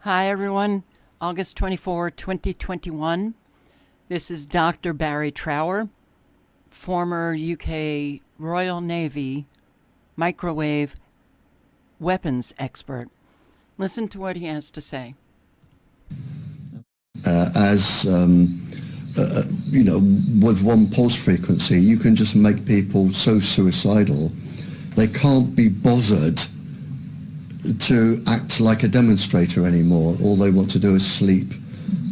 Hi, everyone. August 24, 2021. This is Dr. Barry Trower, former UK Royal Navy microwave weapons expert. Listen to what he has to say. With one pulse frequency, you can just make people so suicidal, they can't be bothered to act like a demonstrator anymore. All they want to do is sleep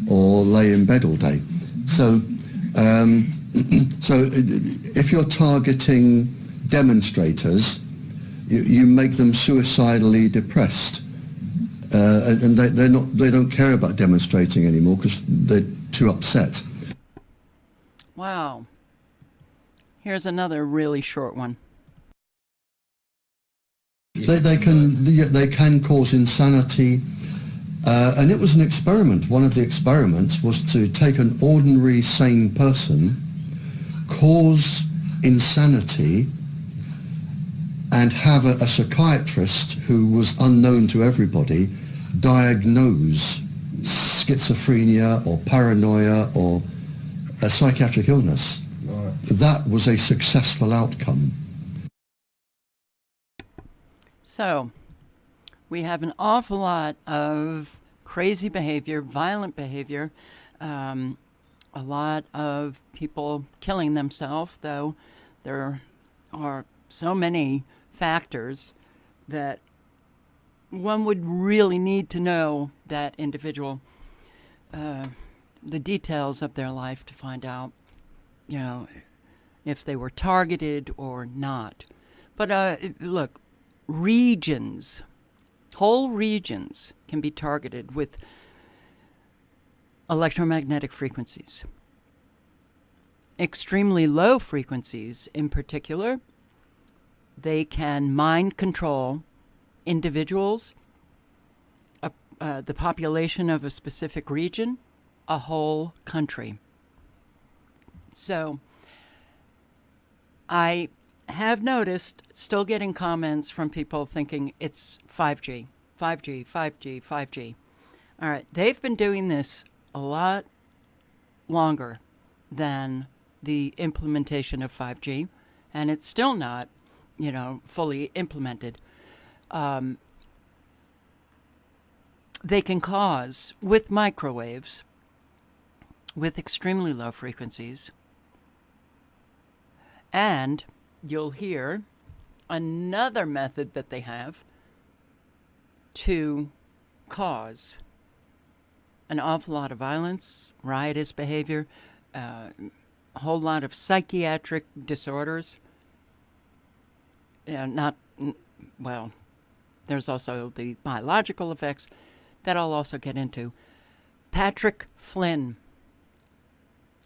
or lay in bed all day. So if you're targeting demonstrators, you make them suicidally depressed, and they don't care about demonstrating anymore because they're too upset. Wow. Here's another really short one. They can cause insanity, and it was an experiment. One of the experiments was to take an ordinary sane person, cause insanity, and have a psychiatrist who was unknown to everybody diagnose schizophrenia or paranoia or a psychiatric illness. Right. That was a successful outcome. So, we have an awful lot of crazy behavior, violent behavior, a lot of people killing themselves, though there are so many factors that one would really need to know that individual, the details of their life to find out, if they were targeted or not. But look, whole regions can be targeted with electromagnetic frequencies. Extremely low frequencies in particular, they can mind control individuals, the population of a specific region, a whole country. So I have noticed still getting comments from people thinking it's 5G. All right, they've been doing this a lot longer than the implementation of 5G, and it's still not, fully implemented. They can cause, with microwaves, with extremely low frequencies, and you'll hear another method that they have to cause an awful lot of violence, riotous behavior, a whole lot of psychiatric disorders. There's also the biological effects that I'll also get into. Patrick Flynn.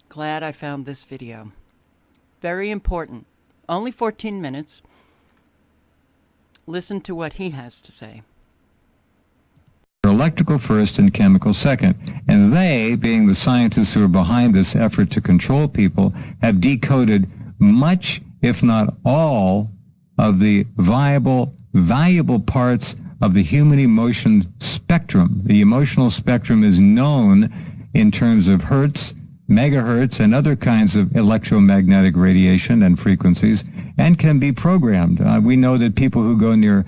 Glad I found this video. Very important. Only 14 minutes. Listen to what he has to say. Electrical first and chemical second. And they, being the scientists who are behind this effort to control people, have decoded much, if not all, of the valuable parts of the human emotion spectrum. The emotional spectrum is known in terms of hertz, megahertz, and other kinds of electromagnetic radiation and frequencies, and can be programmed. We know that people who go near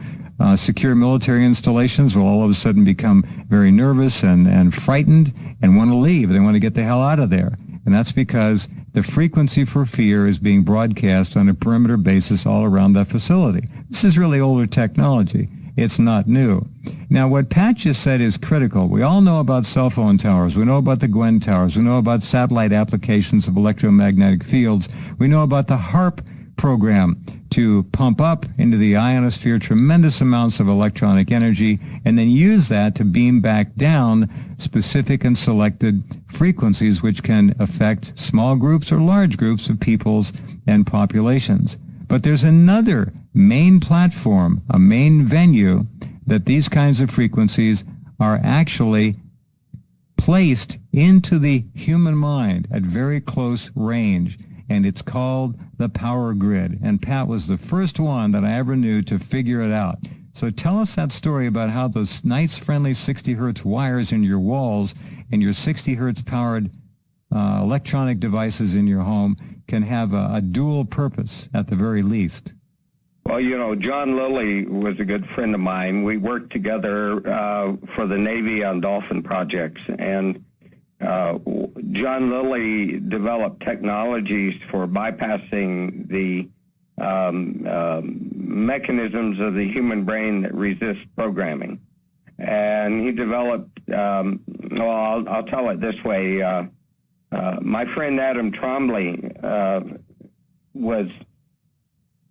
secure military installations will all of a sudden become very nervous and frightened and want to leave. They want to get the hell out of there. And that's because the frequency for fear is being broadcast on a perimeter basis all around that facility. This is really older technology. It's not new. Now, what Pat just said is critical. We all know about cell phone towers. We know about the Gwen towers. We know about satellite applications of electromagnetic fields. We know about the HARP program to pump up into the ionosphere tremendous amounts of electronic energy and then use that to beam back down specific and selected frequencies which can affect small groups or large groups of peoples and populations. But there's another main platform, a main venue, that these kinds of frequencies are actually placed into the human mind at very close range, and it's called the power grid. And Pat was the first one that I ever knew to figure it out. So tell us that story about how those nice, friendly 60 hertz wires in your walls and your 60 hertz powered electronic devices in your home can have a dual purpose at the very least. Well, you know, John Lilly was a good friend of mine. We worked together for the Navy on Dolphin projects, and John Lilly developed technologies for bypassing the mechanisms of the human brain that resist programming. And he developed, I'll tell it this way. My friend Adam Trombley was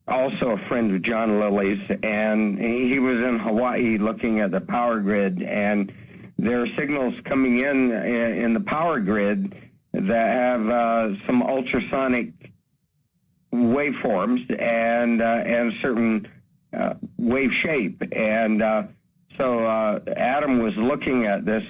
also a friend of John Lilly's, and he was in Hawaii looking at the power grid, and there are signals coming in the power grid that have some ultrasonic waveforms and certain wave shape, and so Adam was looking at this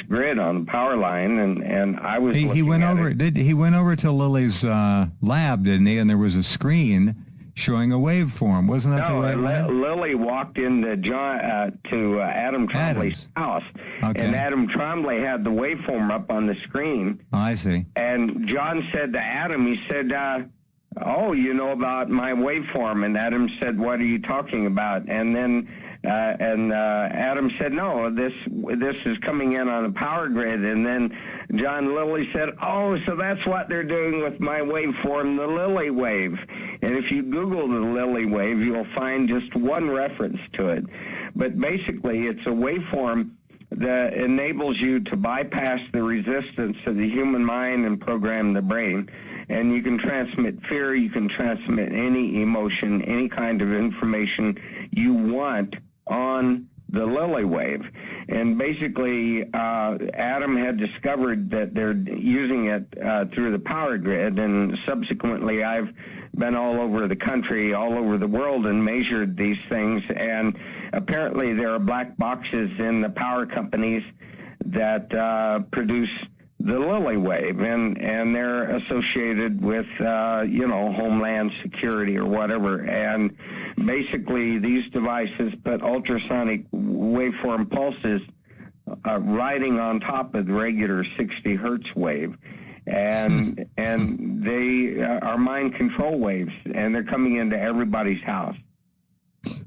grid on the power line, and I was. He went at over. it. He went over to Lilly's lab, didn't he? And there was a screen showing a waveform. Wasn't that the way it went? Lilly walked into to Adam Trombley's house, Okay. and Adam Trombley had the waveform up on the screen. Oh, I see. And John said to Adam, he said, "Oh, you know about my waveform?" And Adam said, "What are you talking about?" And then Adam said, "No, this is coming in on a power grid." And then John Lilly said, "Oh, so that's what they're doing with my waveform, the Lilly wave." And if you Google the Lilly wave, you'll find just one reference to it. But basically, it's a waveform that enables you to bypass the resistance of the human mind and program the brain. And you can transmit fear, you can transmit any emotion, any kind of information you want on the Lilly wave. And basically, Adam had discovered that they're using it through the power grid, and subsequently I've been all over the country, all over the world, and measured these things, and apparently there are black boxes in the power companies that produce the Lilly wave, and they're associated with, Homeland Security or whatever. And basically, these devices put ultrasonic waveform pulses riding on top of the regular 60 hertz wave. And they are mind control waves, and they're coming into everybody's house.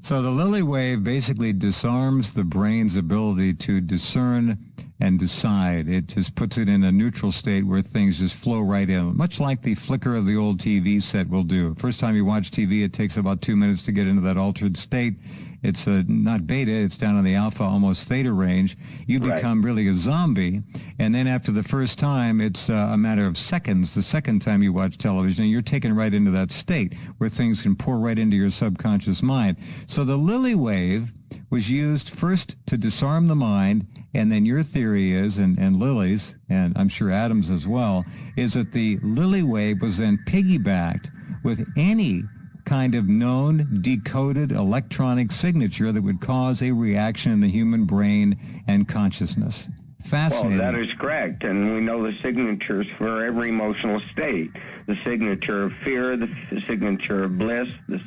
So the Lilly wave basically disarms the brain's ability to discern and decide. It just puts it in a neutral state where things just flow right in, much like the flicker of the old TV set will do. First time you watch TV, it takes about 2 minutes to get into that altered state. It's not beta, it's down in the alpha, almost theta range. You become really a zombie, and then after the first time, it's a matter of seconds. The second time you watch television, you're taken right into that state where things can pour right into your subconscious mind. So the Lilly wave was used first to disarm the mind, and then your theory is, and Lilly's, and I'm sure Adam's as well, is that the Lilly wave was then piggybacked with any kind of known decoded electronic signature that would cause a reaction in the human brain and consciousness. Fascinating. Well, that is correct, and we know the signatures for every emotional state. The signature of fear, the signature of bliss, the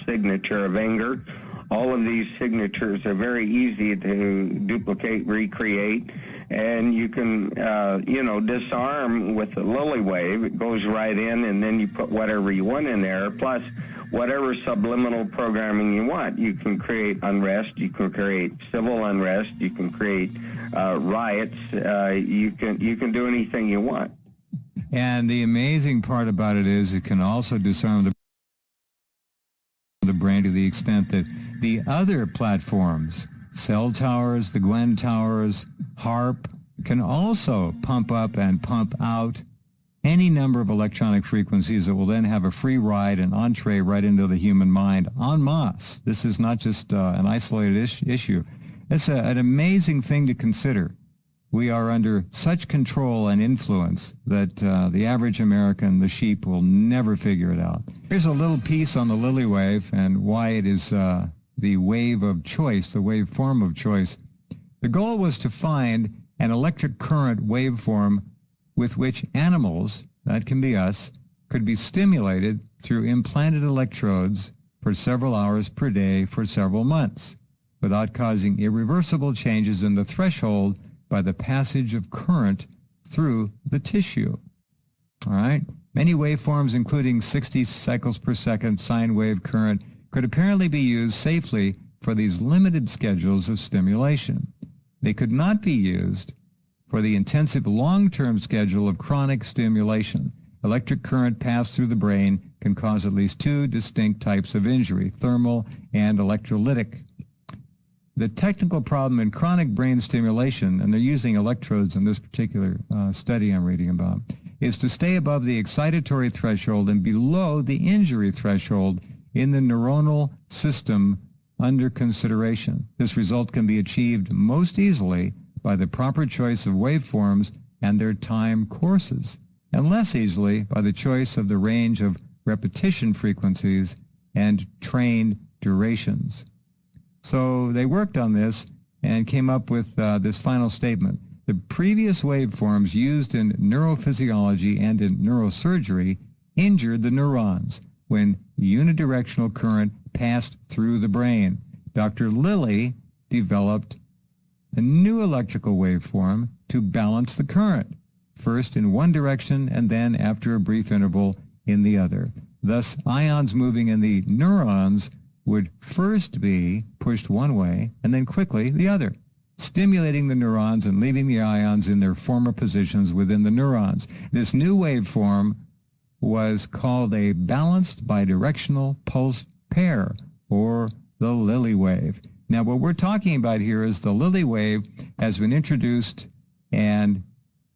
signature of anger. All of these signatures are very easy to duplicate, recreate, and you can, disarm with the Lilly wave. It goes right in, and then you put whatever you want in there, plus whatever subliminal programming you want. You can create unrest, you can create civil unrest, you can create riots, you can do anything you want. And the amazing part about it is it can also disarm the brain to the extent that the other platforms, cell towers, the Gwen towers, HARP, can also pump up and pump out any number of electronic frequencies that will then have a free ride and entree right into the human mind en masse. This is not just an isolated issue. It's an amazing thing to consider. We are under such control and influence that the average American, the sheep, will never figure it out. Here's a little piece on the Lilly wave and why it is the wave of choice, the waveform of choice. The goal was to find an electric current waveform with which animals, that can be us, could be stimulated through implanted electrodes for several hours per day for several months, without causing irreversible changes in the threshold by the passage of current through the tissue. All right? Many waveforms, including 60 cycles per second sine wave current, could apparently be used safely for these limited schedules of stimulation. They could not be used for the intensive long-term schedule of chronic stimulation. Electric current passed through the brain can cause at least two distinct types of injury, thermal and electrolytic. The technical problem in chronic brain stimulation, and they're using electrodes in this particular study I'm reading about, is to stay above the excitatory threshold and below the injury threshold in the neuronal system under consideration. This result can be achieved most easily by the proper choice of waveforms and their time courses, and less easily by the choice of the range of repetition frequencies and train durations. So they worked on this and came up with this final statement. The previous waveforms used in neurophysiology and in neurosurgery injured the neurons when unidirectional current passed through the brain. Dr. Lilly developed a new electrical waveform to balance the current, first in one direction and then, after a brief interval, in the other. Thus, ions moving in the neurons would first be pushed one way and then quickly the other, stimulating the neurons and leaving the ions in their former positions within the neurons. This new waveform was called a balanced bidirectional pulse pair, or the Lilly wave. Now, what we're talking about here is the Lilly wave has been introduced and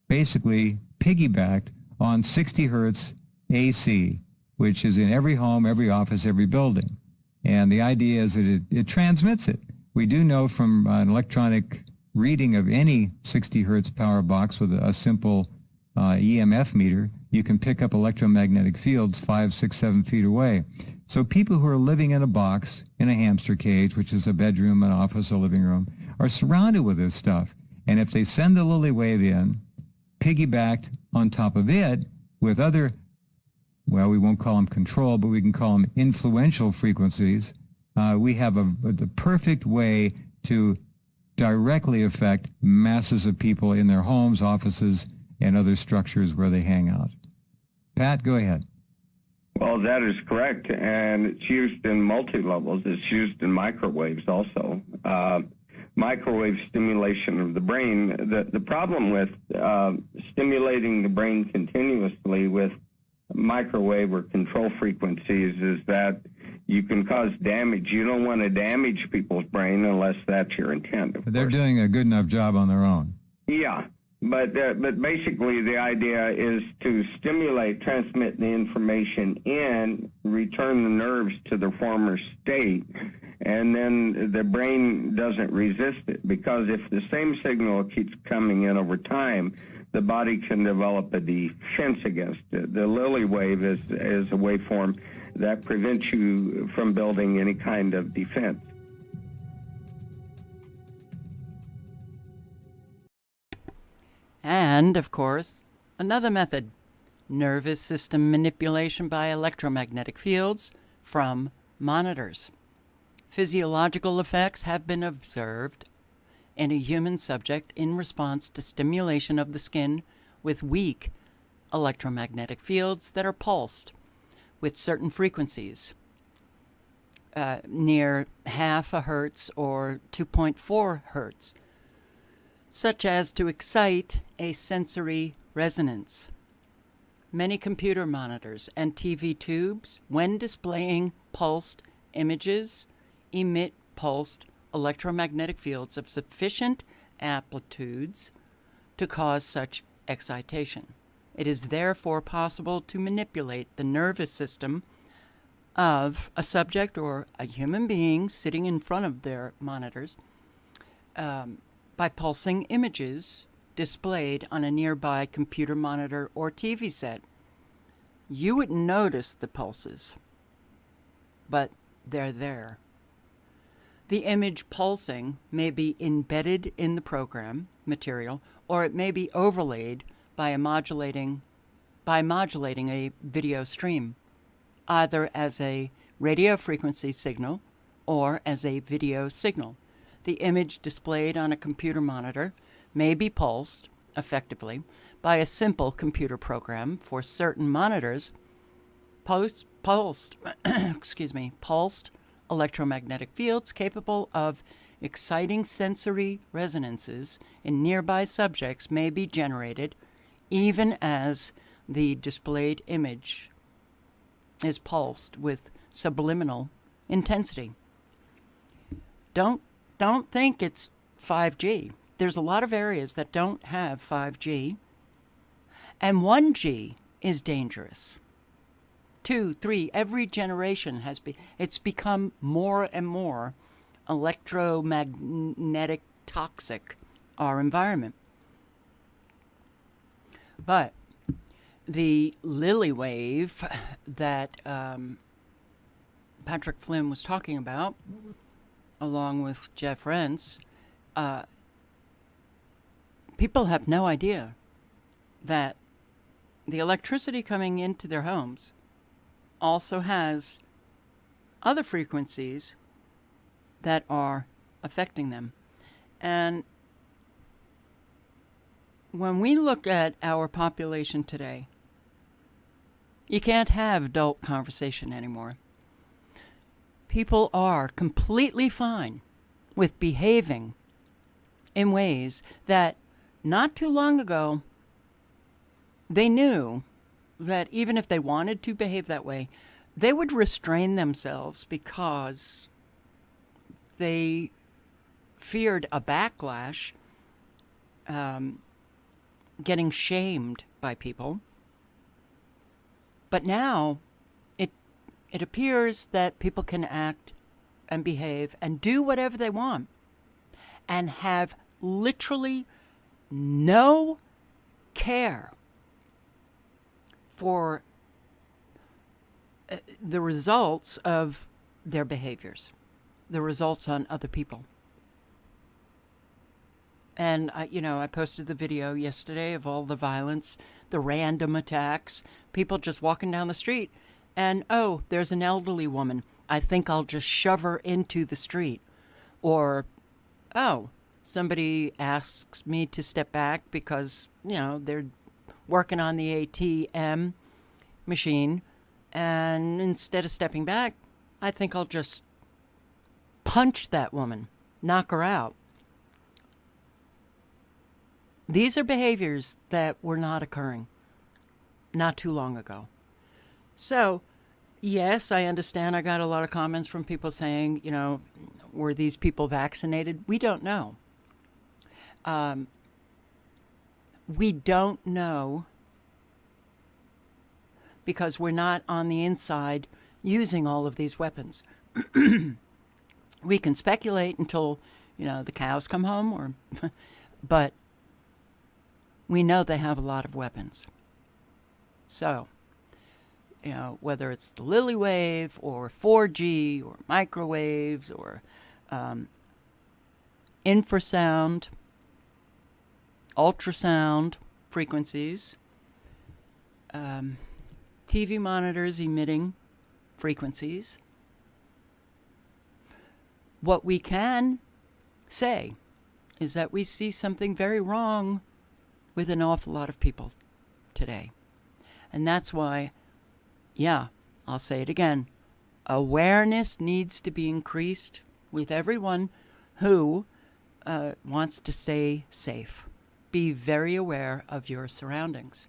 basically piggybacked on 60 hertz AC, which is in every home, every office, every building. And the idea is that it transmits it. We do know from an electronic reading of any 60 hertz power box with a simple EMF meter, you can pick up electromagnetic fields 5, 6, 7 feet away. So people who are living in a box, in a hamster cage, which is a bedroom, an office, a living room, are surrounded with this stuff. And if they send the Lilly wave in, piggybacked on top of it with other, well, we won't call them control, but we can call them influential frequencies, we have the perfect way to directly affect masses of people in their homes, offices, and other structures where they hang out. Pat, go ahead. Well, that is correct, and it's used in multi-levels. It's used in microwaves also. Microwave stimulation of the brain. The problem with stimulating the brain continuously with microwave or control frequencies is that you can cause damage. You don't want to damage people's brain unless that's your intent. They're doing a good enough job on their own. Yeah, but basically the idea is to stimulate, transmit the information in, return the nerves to their former state, and then the brain doesn't resist it, because if the same signal keeps coming in over time, the body can develop a defense against it. The Lilly wave is a waveform that prevents you from building any kind of defense. And, of course, another method, nervous system manipulation by electromagnetic fields from monitors. Physiological effects have been observed in a human subject in response to stimulation of the skin with weak electromagnetic fields that are pulsed with certain frequencies, near half a hertz or 2.4 hertz, such as to excite a sensory resonance. Many computer monitors and TV tubes, when displaying pulsed images, emit pulsed electromagnetic fields of sufficient amplitudes to cause such excitation. It is therefore possible to manipulate the nervous system of a subject or a human being sitting in front of their monitors by pulsing images displayed on a nearby computer monitor or TV set. You wouldn't notice the pulses, but they're there. The image pulsing may be embedded in the program material, or it may be overlaid by modulating a video stream, either as a radio frequency signal or as a video signal. The image displayed on a computer monitor may be pulsed effectively by a simple computer program. For certain monitors, pulsed electromagnetic fields capable of exciting sensory resonances in nearby subjects may be generated even as the displayed image is pulsed with subliminal intensity. Don't think it's 5G. There's a lot of areas that don't have 5G, and 1G is dangerous. 2, 3, every generation it's become more and more electromagnetic toxic, our environment. But the Lily wave that Patrick Flynn was talking about, along with Jeff Rense, people have no idea that the electricity coming into their homes also has other frequencies that are affecting them. And when we look at our population today, you can't have adult conversation anymore. People are completely fine with behaving in ways that not too long ago they knew that even if they wanted to behave that way, they would restrain themselves because they feared a backlash, getting shamed by people. But now it appears that people can act and behave and do whatever they want and have literally no care for the results of their behaviors, the results on other people. And I posted the video yesterday of all the violence, the random attacks, people just walking down the street, and there's an elderly woman. I think I'll just shove her into the street. Or, somebody asks me to step back because, they're working on the ATM machine, and instead of stepping back, I think I'll just punch that woman, knock her out. These are behaviors that were not occurring not too long ago. So, yes, I understand. I got a lot of comments from people saying, were these people vaccinated? We don't know. We don't know because we're not on the inside using all of these weapons. We can speculate until, the cows come home, but we know they have a lot of weapons. So, whether it's the Lily wave or 4G or microwaves or infrasound, ultrasound frequencies, TV monitors emitting frequencies, what we can say is that we see something very wrong with an awful lot of people today. And that's why, I'll say it again, awareness needs to be increased with everyone who wants to stay safe. Be very aware of your surroundings.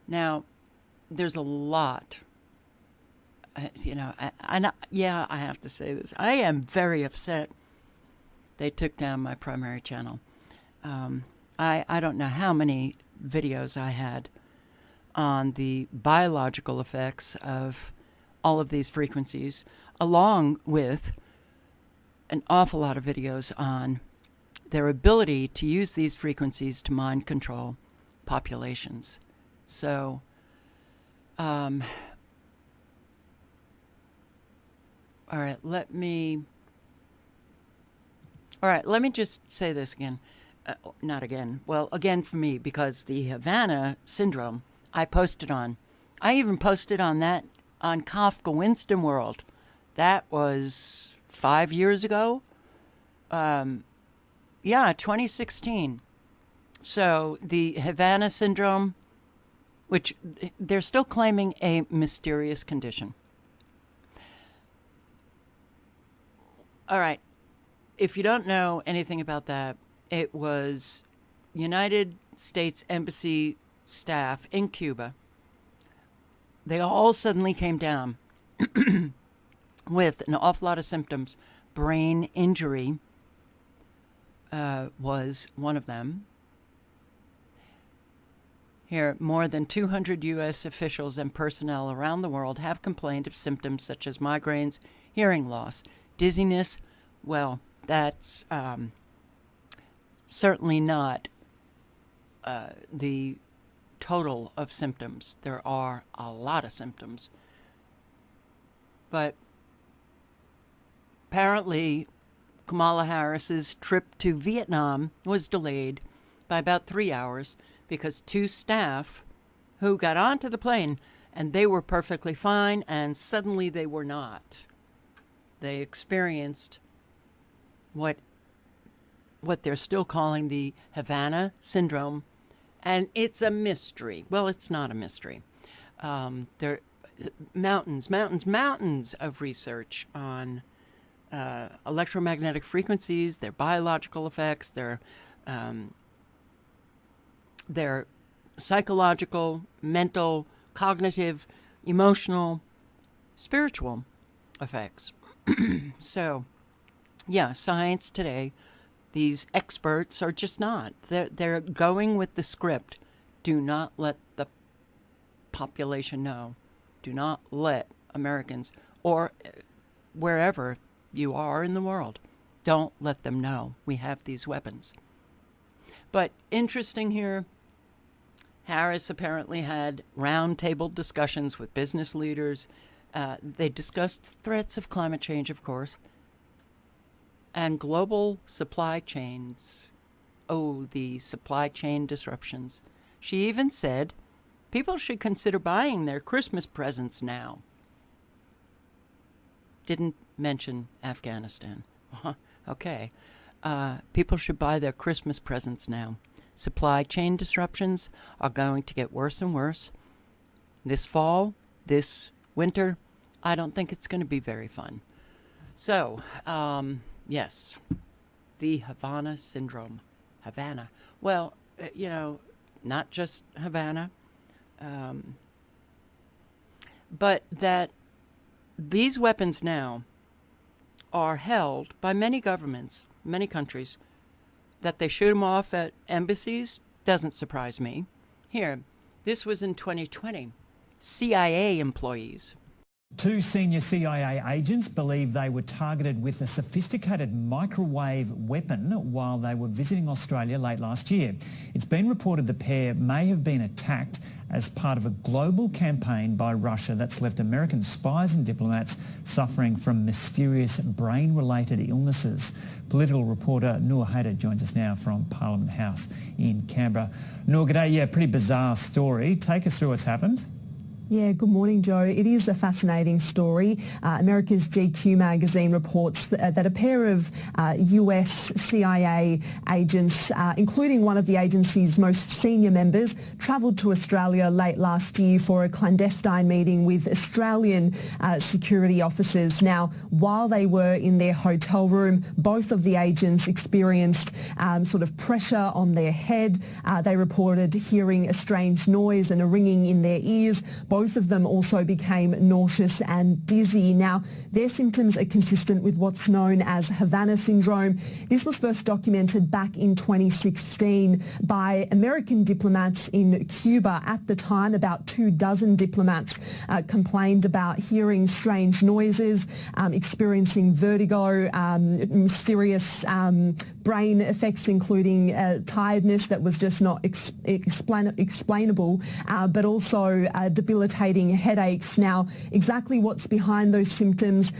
Now, there's a lot, I have to say this. I am very upset they took down my primary channel. I don't know how many videos I had on the biological effects of all of these frequencies, along with an awful lot of videos on their ability to use these frequencies to mind control populations. So, all right, let me just say this again. Not again. Well, again for me, because the Havana syndrome, I even posted on that on Kafka Winston World. That was 5 years ago. Yeah, 2016. So the Havana syndrome, which they're still claiming a mysterious condition. All right. If you don't know anything about that, it was United States Embassy staff in Cuba. They all suddenly came down with an awful lot of symptoms. Brain injury was one of them. Here, more than 200 U.S. officials and personnel around the world have complained of symptoms such as migraines, hearing loss, dizziness. Well, that's certainly not the total of symptoms. There are a lot of symptoms. But apparently, Kamala Harris's trip to Vietnam was delayed by about 3 hours because 2 staff who got onto the plane and they were perfectly fine and suddenly they were not. They experienced what they're still calling the Havana syndrome, and it's a mystery. Well, it's not a mystery. There are mountains of research on electromagnetic frequencies, their biological effects, their psychological, mental, cognitive, emotional, spiritual effects. So, yeah, science today, these experts are just not. They're going with the script. Do not let the population know. Do not let Americans, or wherever you are in the world, don't let them know we have these weapons. But interesting here, Harris apparently had roundtable discussions with business leaders. They discussed threats of climate change, of course, and global supply chains. Oh, the supply chain disruptions. She even said people should consider buying their Christmas presents now. Didn't mention Afghanistan. Okay. People should buy their Christmas presents now. Supply chain disruptions are going to get worse and worse. This fall, this winter, I don't think it's going to be very fun. So, yes, the Havana syndrome. Havana. Well, not just Havana, but that these weapons now are held by many governments, many countries, that they shoot them off at embassies doesn't surprise me. Here, this was in 2020. CIA employees. 2 senior CIA agents believe they were targeted with a sophisticated microwave weapon while they were visiting Australia late last year. It's been reported the pair may have been attacked as part of a global campaign by Russia that's left American spies and diplomats suffering from mysterious brain-related illnesses. Political reporter Noor Haider joins us now from Parliament House in Canberra. Noor, g'day. Yeah, pretty bizarre story. Take us through what's happened. Yeah, good morning, Joe. It is a fascinating story. America's GQ magazine reports that a pair of US CIA agents, including one of the agency's most senior members, travelled to Australia late last year for a clandestine meeting with Australian security officers. Now, while they were in their hotel room, both of the agents experienced sort of pressure on their head. They reported hearing a strange noise and a ringing in their ears. Both of them also became nauseous and dizzy. Now, their symptoms are consistent with what's known as Havana syndrome. This was first documented back in 2016 by American diplomats in Cuba. At the time, about 24 diplomats complained about hearing strange noises, experiencing vertigo, mysterious brain effects, including tiredness that was just not explainable, but also debilitating debilitating headaches. Now, exactly what's behind those symptoms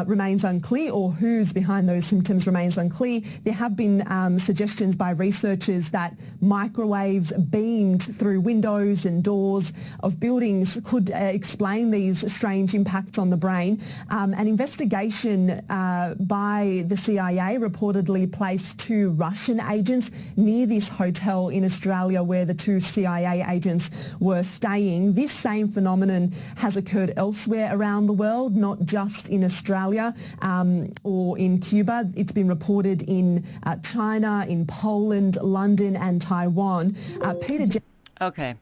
remains unclear, or who's behind those symptoms remains unclear. There have been suggestions by researchers that microwaves beamed through windows and doors of buildings could explain these strange impacts on the brain. An investigation by the CIA reportedly placed 2 Russian agents near this hotel in Australia where the 2 CIA agents were staying. This same phenomenon has occurred elsewhere around the world, not just in Australia or in Cuba. It's been reported in China, in Poland, London and Taiwan. Okay.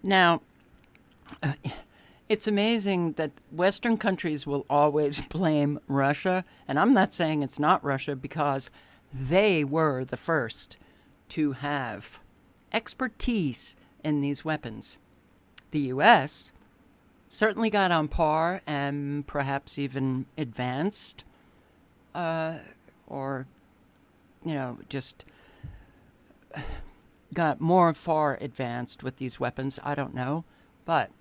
Now, it's amazing that Western countries will always blame Russia, and I'm not saying it's not Russia because they were the first to have expertise in these weapons. The U.S. certainly got on par and perhaps even advanced, or, just got more far advanced with these weapons. I don't know. But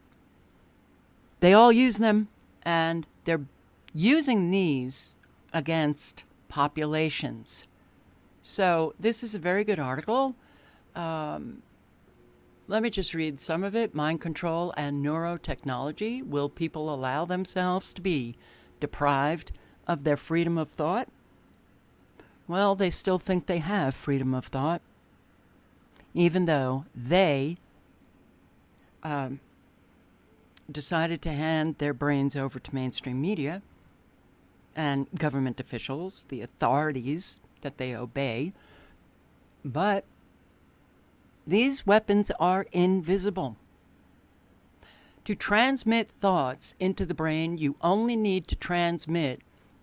they all use them, and they're using these against populations. So this is a very good article. Let me just read some of it. Mind control and neurotechnology. Will people allow themselves to be deprived of their freedom of thought? Well, they still think they have freedom of thought, even though they decided to hand their brains over to mainstream media and government officials, the authorities that they obey. But these weapons are invisible. To transmit thoughts into the brain, you only need to transmit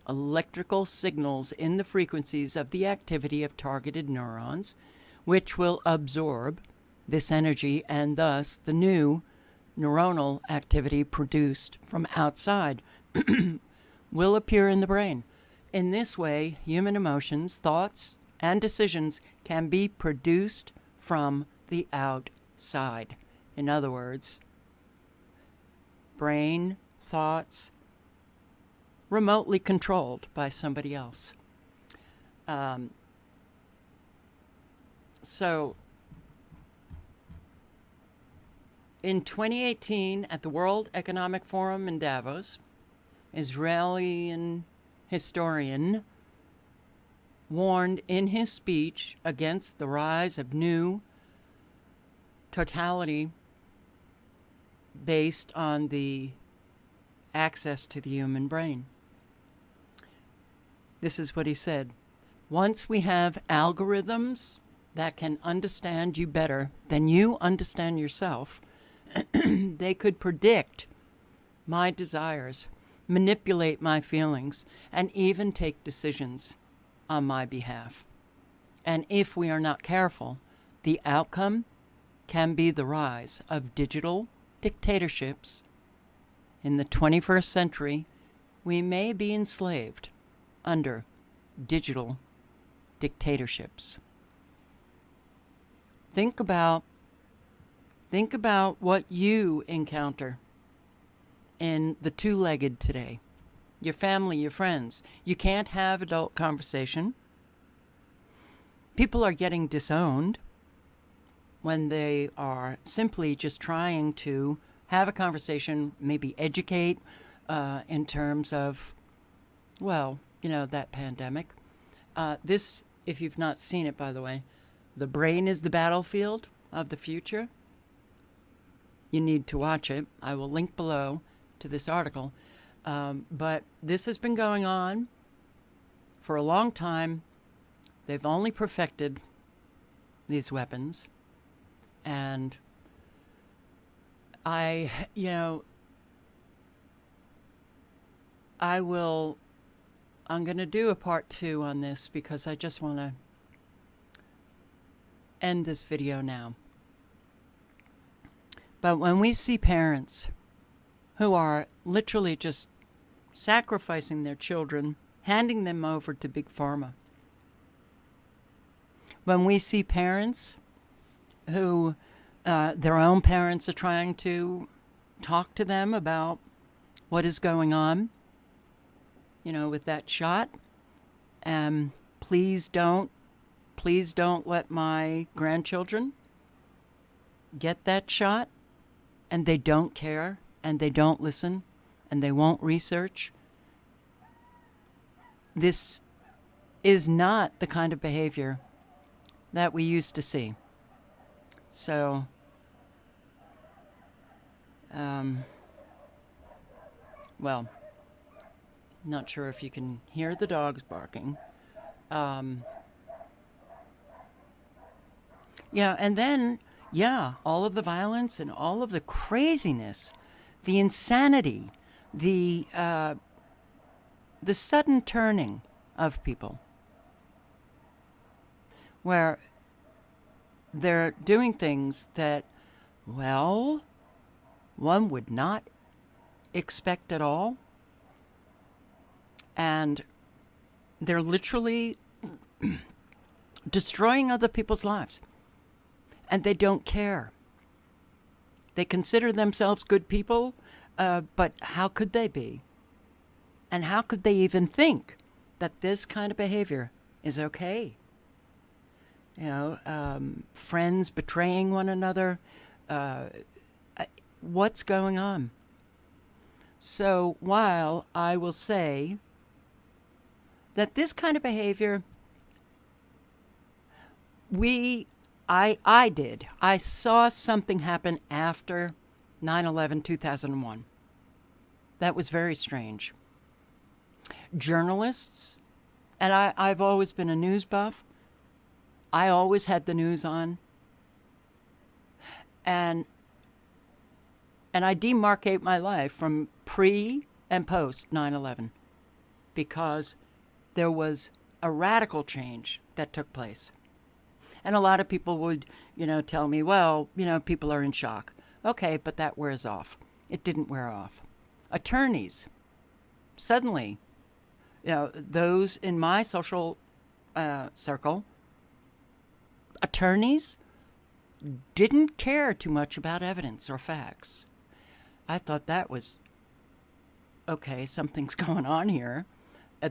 electrical signals in the frequencies of the activity of targeted neurons, which will absorb this energy, and thus the new neuronal activity produced from outside will appear in the brain. In this way, human emotions, thoughts, and decisions can be produced from the outside. In other words, brain thoughts remotely controlled by somebody else. So, in 2018, at the World Economic Forum in Davos, Israeli historian warned in his speech against the rise of new totality based on the access to the human brain. This is what he said. Once we have algorithms that can understand you better than you understand yourself, they could predict my desires, manipulate my feelings, and even take decisions on my behalf. And if we are not careful, the outcome can be the rise of digital dictatorships. In the 21st century, we may be enslaved under digital dictatorships. Think about what you encounter in the two-legged today. Your family, your friends. You can't have adult conversation. People are getting disowned when they are simply just trying to have a conversation, maybe educate in terms of, that pandemic. This, if you've not seen it, by the way, The Brain is the Battlefield of the Future. You need to watch it. I will link below to this article. But this has been going on for a long time. They've only perfected these weapons. And I'm going to do a part 2 on this because I just want to end this video now. But when we see parents who are literally just sacrificing their children, handing them over to Big Pharma, when we see parents who their own parents are trying to talk to them about what is going on, with that shot. Please don't let my grandchildren get that shot. And they don't care, and they don't listen, and they won't research. This is not the kind of behavior that we used to see. So, well, not sure if you can hear the dogs barking. And then, all of the violence and all of the craziness, the insanity, the sudden turning of people, where they're doing things that, one would not expect at all. And they're literally destroying other people's lives. And they don't care. They consider themselves good people, but how could they be? And how could they even think that this kind of behavior is okay? Friends betraying one another. What's going on? So while I will say that this kind of behavior, I saw something happen after 9/11/2001. That was very strange. Journalists, and I've always been a news buff. I always had the news on. And I demarcate my life from pre and post 9/11 because there was a radical change that took place. And a lot of people would, tell me, people are in shock. Okay, but that wears off. It didn't wear off. Attorneys, suddenly, those in my social circle, attorneys didn't care too much about evidence or facts. I thought that was, okay, something's going on here,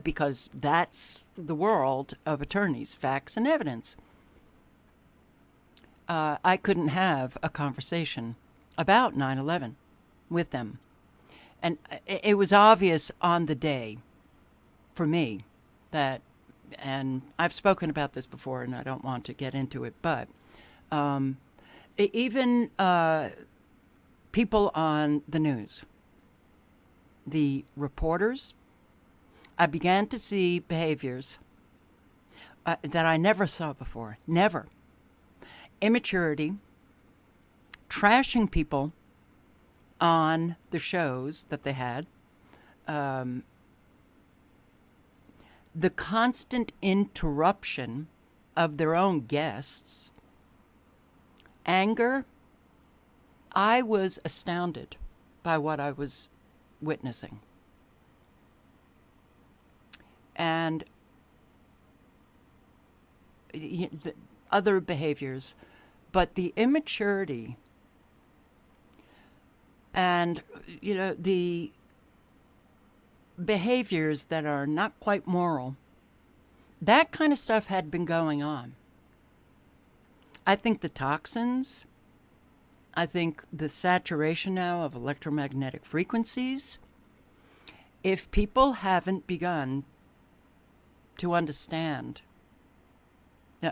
because that's the world of attorneys, facts and evidence. I couldn't have a conversation about 9/11 with them. And it was obvious on the day for me that, and I've spoken about this before and I don't want to get into it, but even people on the news, the reporters, I began to see behaviors that I never saw before. Never. Immaturity, trashing people on the shows that they had, the constant interruption of their own guests, anger. I was astounded by what I was witnessing. And the other behaviors, but the immaturity and, the behaviors that are not quite moral, that kind of stuff had been going on. I think the toxins, I think the saturation now of electromagnetic frequencies, if people haven't begun to understand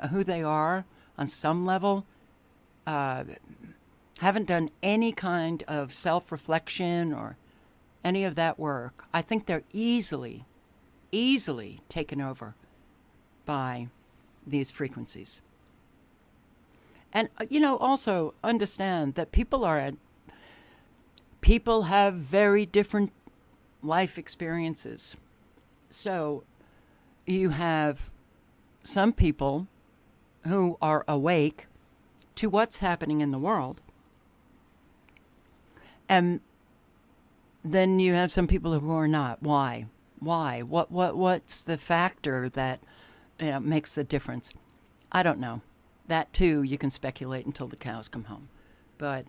who they are on some level, haven't done any kind of self-reflection or any of that work, I think they're easily taken over by these frequencies. And, also understand that people have very different life experiences. So you have some people who are awake to what's happening in the world. And then you have some people who are not. Why? What's the factor that makes the difference? I don't know. That too, you can speculate until the cows come home. But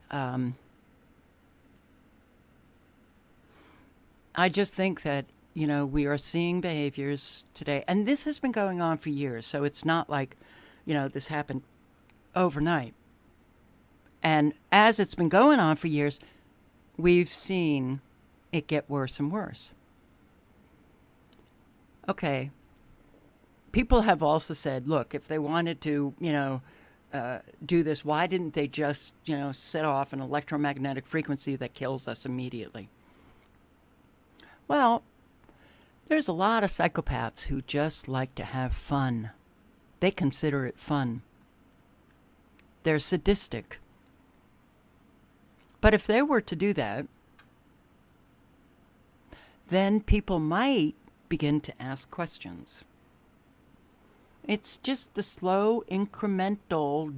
I just think that, you know, we are seeing behaviors today, and this has been going on for years, so it's not like, you know, this happened overnight. And as it's been going on for years, we've seen it get worse and worse. Okay. People have also said, look, if they wanted to, you know, do this, why didn't they just, you know, set off an electromagnetic frequency that kills us immediately? Well, there's a lot of psychopaths who just like to have fun. They consider it fun. They're sadistic. But if they were to do that, then people might begin to ask questions. It's just the slow, incremental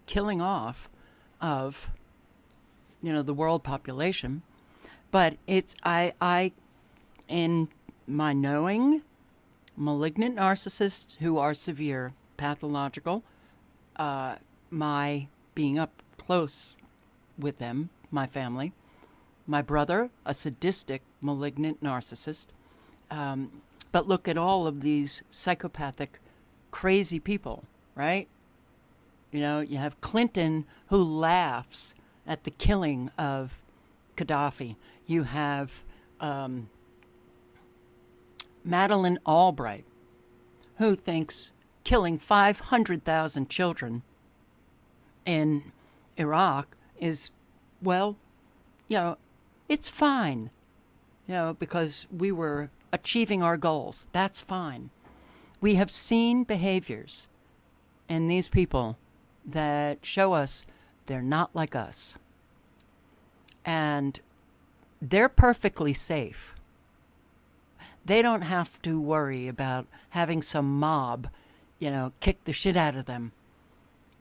killing off of, you know, the world population. But it's, I, in my knowing, malignant narcissists who are severe, pathological, my being up close with them, my family, my brother, a sadistic, malignant narcissist. But look at all of these psychopathic, crazy people, right? You know, you have Clinton who laughs at the killing of Gaddafi. You have Madeleine Albright, who thinks killing 500,000 children in Iraq is, well, you know, it's fine, you know, because we were achieving our goals. That's fine. We have seen behaviors in these people that show us they're not like us. And they're perfectly safe. They don't have to worry about having some mob, you know, kick the shit out of them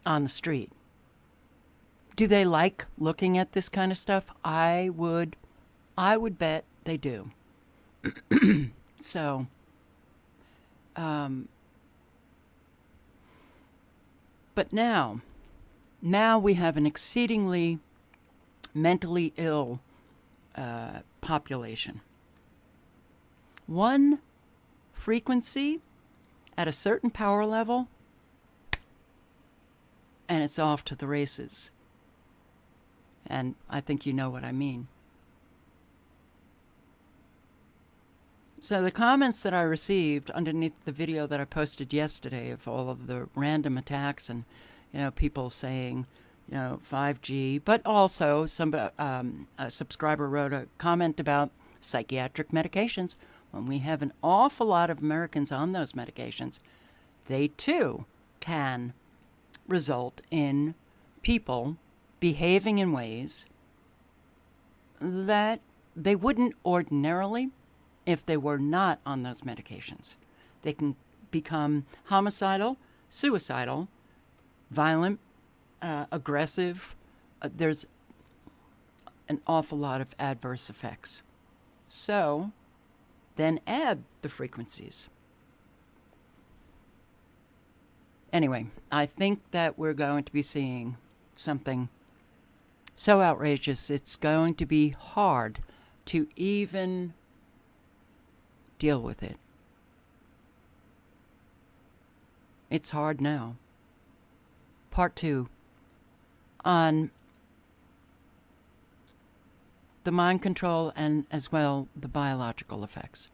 on the street. Do they like looking at this kind of stuff? I would bet they do. So, but now we have an exceedingly mentally ill population. One frequency at a certain power level, and it's off to the races. And I think you know what I mean. So the comments that I received underneath the video that I posted yesterday of all of the random attacks and, you know, people saying, you know, 5G, but also a subscriber wrote a comment about psychiatric medications. When we have an awful lot of Americans on those medications, they too can result in people behaving in ways that they wouldn't ordinarily if they were not on those medications. They can become homicidal, suicidal, violent, aggressive. There's an awful lot of adverse effects. So then add the frequencies. Anyway, I think that we're going to be seeing something so outrageous, it's going to be hard to even deal with it. It's hard now. Part 2 on the mind control and as well the biological effects.